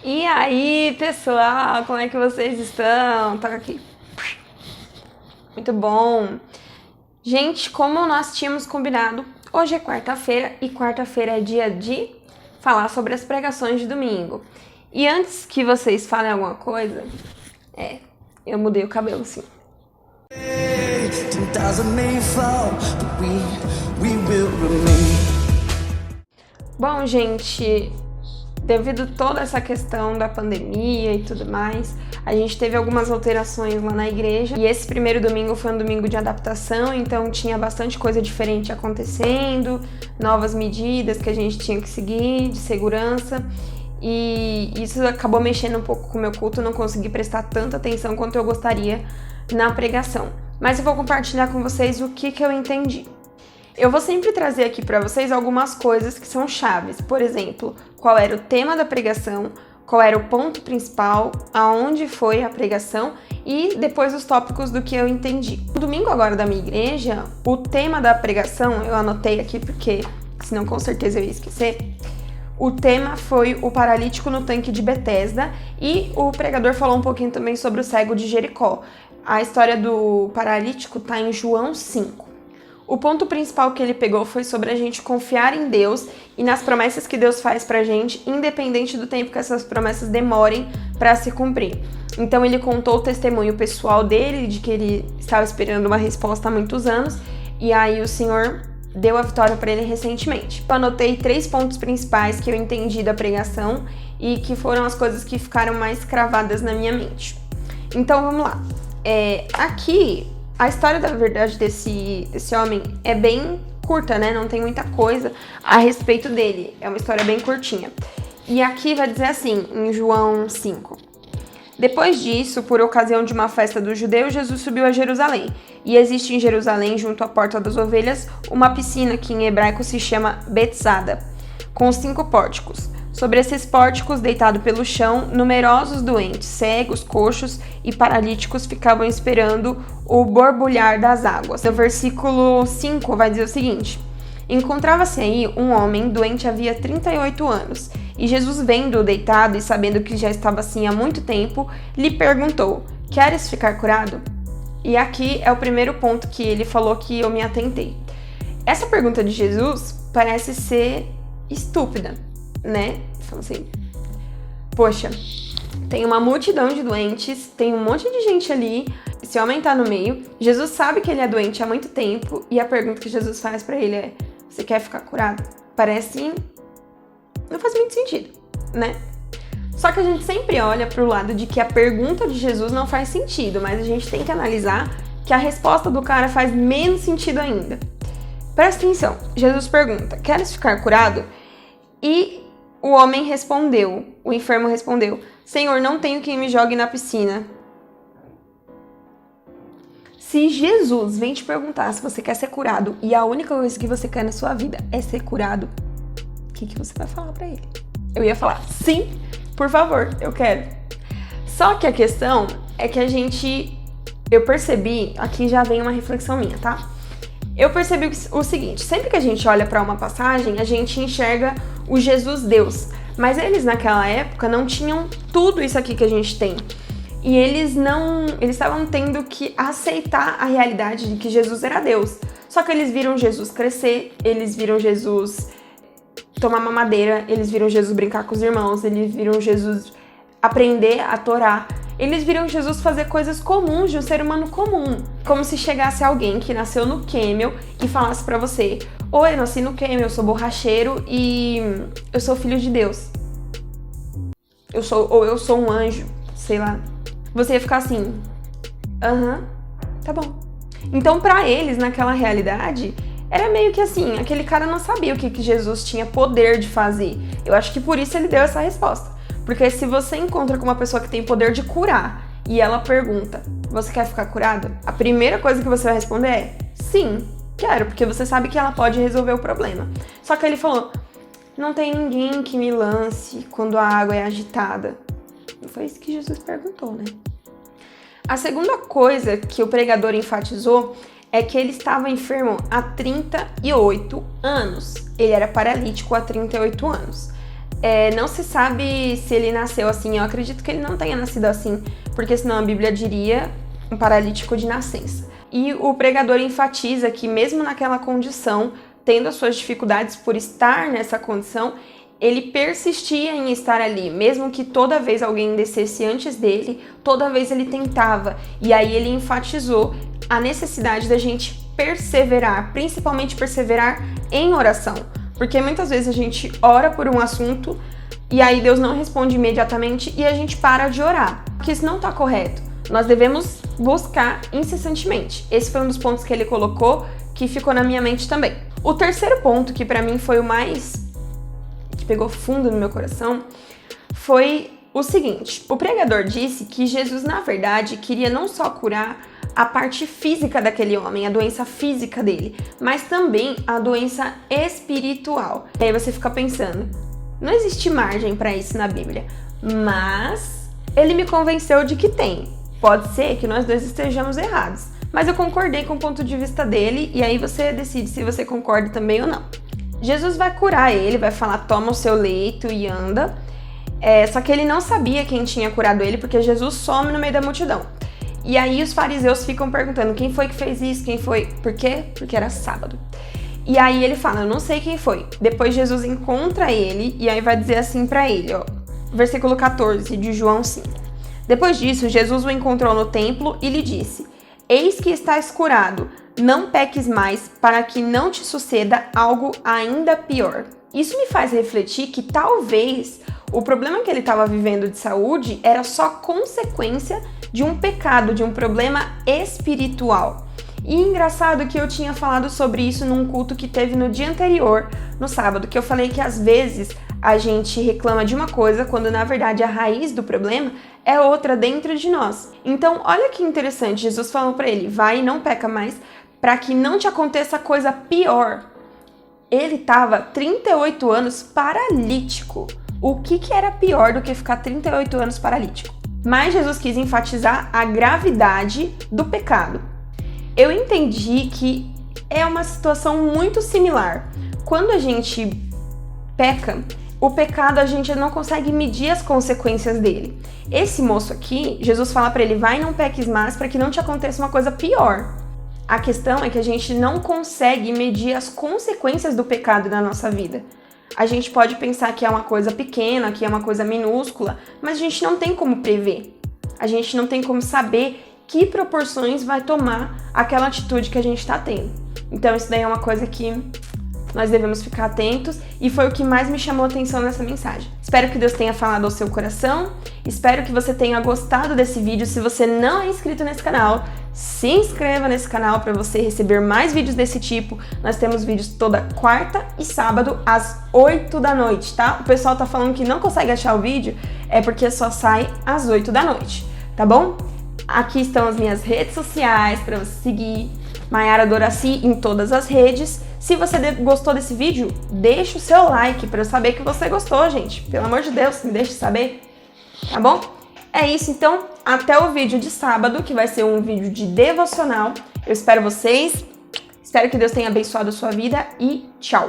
E aí, pessoal, como é que vocês estão? Toca aqui. Muito bom. Gente, como nós tínhamos combinado, hoje é quarta-feira e quarta-feira é dia de falar sobre as pregações de domingo. E antes que vocês falem alguma coisa, eu mudei o cabelo, sim. Bom, gente, devido a toda essa questão da pandemia e tudo mais, a gente teve algumas alterações lá na igreja. E esse primeiro domingo foi um domingo de adaptação, então tinha bastante coisa diferente acontecendo, novas medidas que a gente tinha que seguir de segurança. E isso acabou mexendo um pouco com o meu culto, não consegui prestar tanta atenção quanto eu gostaria na pregação. Mas eu vou compartilhar com vocês o que eu entendi. Eu vou sempre trazer aqui para vocês algumas coisas que são chaves. Por exemplo, qual era o tema da pregação, qual era o ponto principal, aonde foi a pregação e depois os tópicos do que eu entendi. No domingo agora da minha igreja, o tema da pregação, eu anotei aqui porque senão com certeza eu ia esquecer. O tema foi o paralítico no tanque de Betesda e o pregador falou um pouquinho também sobre o cego de Jericó. A história do paralítico está em João 5. O ponto principal que ele pegou foi sobre a gente confiar em Deus e nas promessas que Deus faz pra gente, independente do tempo que essas promessas demorem para se cumprir. Então ele contou o testemunho pessoal dele, de que ele estava esperando uma resposta há muitos anos, e aí o Senhor deu a vitória para ele recentemente. Eu anotei 3 pontos principais que eu entendi da pregação e que foram as coisas que ficaram mais cravadas na minha mente. Então vamos lá. Aqui, a história da verdade desse homem é bem curta, né? Não tem muita coisa a respeito dele. É uma história bem curtinha. E aqui vai dizer assim, em João 5. Depois disso, por ocasião de uma festa dos judeus, Jesus subiu a Jerusalém. E existe em Jerusalém, junto à Porta das Ovelhas, uma piscina que em hebraico se chama Betzada, com 5 pórticos. Sobre esses pórticos, deitado pelo chão, numerosos doentes, cegos, coxos e paralíticos ficavam esperando o borbulhar das águas. No versículo 5 vai dizer o seguinte: encontrava-se aí um homem doente havia 38 anos, e Jesus, vendo-o deitado e sabendo que já estava assim há muito tempo, lhe perguntou: queres ficar curado? E aqui é o primeiro ponto que ele falou que eu me atentei. Essa pergunta de Jesus parece ser estúpida, né? Então assim, poxa, tem uma multidão de doentes, tem um monte de gente ali, esse homem tá no meio, Jesus sabe que ele é doente há muito tempo, e a pergunta que Jesus faz pra ele é: você quer ficar curado? Parece... não faz muito sentido, né? Só que a gente sempre olha pro lado de que a pergunta de Jesus não faz sentido, mas a gente tem que analisar que a resposta do cara faz menos sentido ainda. Presta atenção, Jesus pergunta: queres ficar curado? E o homem respondeu, o enfermo respondeu: Senhor, não tenho quem me jogue na piscina. Se Jesus vem te perguntar se você quer ser curado e a única coisa que você quer na sua vida é ser curado, o que você vai falar pra ele? Eu ia falar: sim, por favor, eu quero. Só que a questão é que eu percebi, aqui já vem uma reflexão minha, tá? Eu percebi o seguinte: sempre que a gente olha para uma passagem, a gente enxerga o Jesus Deus, mas eles naquela época não tinham tudo isso aqui que a gente tem. E eles estavam tendo que aceitar a realidade de que Jesus era Deus. Só que eles viram Jesus crescer, eles viram Jesus tomar mamadeira, eles viram Jesus brincar com os irmãos, eles viram Jesus aprender a Torá. Eles viram Jesus fazer coisas comuns de um ser humano comum. Como se chegasse alguém que nasceu no Camel e falasse pra você: oi, eu nasci no Camel, eu sou borracheiro e eu sou filho de Deus. Eu sou um anjo, sei lá. Você ia ficar assim: tá bom. Então pra eles, naquela realidade, era meio que assim, aquele cara não sabia o que Jesus tinha poder de fazer. Eu acho que por isso ele deu essa resposta. Porque se você encontra com uma pessoa que tem poder de curar e ela pergunta: você quer ficar curado? A primeira coisa que você vai responder é: sim, quero, porque você sabe que ela pode resolver o problema. Só que ele falou: não tem ninguém que me lance quando a água é agitada. Não foi isso que Jesus perguntou, né? A segunda coisa que o pregador enfatizou é que ele estava enfermo há 38 anos. Ele era paralítico há 38 anos. Não se sabe se ele nasceu assim. Eu acredito que ele não tenha nascido assim, porque senão a Bíblia diria um paralítico de nascença. E o pregador enfatiza que mesmo naquela condição, tendo as suas dificuldades por estar nessa condição, ele persistia em estar ali, mesmo que toda vez alguém descesse antes dele, toda vez ele tentava. E aí ele enfatizou a necessidade da gente perseverar, principalmente perseverar em oração. Porque muitas vezes a gente ora por um assunto e aí Deus não responde imediatamente e a gente para de orar. Porque isso não está correto. Nós devemos buscar incessantemente. Esse foi um dos pontos que ele colocou que ficou na minha mente também. O terceiro ponto, que para mim foi o mais que pegou fundo no meu coração, foi o seguinte: o pregador disse que Jesus, na verdade, queria não só curar a parte física daquele homem, a doença física dele, mas também a doença espiritual. E aí você fica pensando, não existe margem para isso na Bíblia, mas ele me convenceu de que tem. Pode ser que nós dois estejamos errados, mas eu concordei com o ponto de vista dele e aí você decide se você concorda também ou não. Jesus vai curar ele, vai falar, toma o seu leito e anda. Só que ele não sabia quem tinha curado ele, porque Jesus some no meio da multidão. E aí os fariseus ficam perguntando, quem foi que fez isso? Quem foi? Por quê? Porque era sábado. E aí ele fala, eu não sei quem foi. Depois Jesus encontra ele e aí vai dizer assim pra ele, ó, versículo 14 de João 5. Depois disso, Jesus o encontrou no templo e lhe disse, eis que estás curado, não peques mais, para que não te suceda algo ainda pior. Isso me faz refletir que talvez o problema que ele estava vivendo de saúde era só consequência de um pecado, de um problema espiritual. E engraçado que eu tinha falado sobre isso num culto que teve no dia anterior, no sábado, que eu falei que às vezes a gente reclama de uma coisa quando na verdade a raiz do problema é outra dentro de nós. Então, olha que interessante, Jesus falou para ele, vai e não peca mais, para que não te aconteça coisa pior. Ele estava 38 anos paralítico. O que era pior do que ficar 38 anos paralítico? Mas Jesus quis enfatizar a gravidade do pecado. Eu entendi que é uma situação muito similar. Quando a gente peca, o pecado a gente não consegue medir as consequências dele. Esse moço aqui, Jesus fala para ele, vai e não peques mais para que não te aconteça uma coisa pior. A questão é que a gente não consegue medir as consequências do pecado na nossa vida. A gente pode pensar que é uma coisa pequena, que é uma coisa minúscula, mas a gente não tem como prever. A gente não tem como saber que proporções vai tomar aquela atitude que a gente está tendo. Então isso daí é uma coisa que nós devemos ficar atentos e foi o que mais me chamou a atenção nessa mensagem. Espero que Deus tenha falado ao seu coração, espero que você tenha gostado desse vídeo. Se você não é inscrito nesse canal, se inscreva nesse canal para você receber mais vídeos desse tipo. Nós temos vídeos toda quarta e sábado às 8 da noite, tá? O pessoal tá falando que não consegue achar o vídeo, é porque só sai às 8 da noite, tá bom? Aqui estão as minhas redes sociais para você seguir, Maiara Doraci em todas as redes. Se você gostou desse vídeo, deixa o seu like para eu saber que você gostou, gente. Pelo amor de Deus, me deixe saber, tá bom? É isso, então, até o vídeo de sábado, que vai ser um vídeo de devocional. Eu espero vocês, espero que Deus tenha abençoado a sua vida e tchau!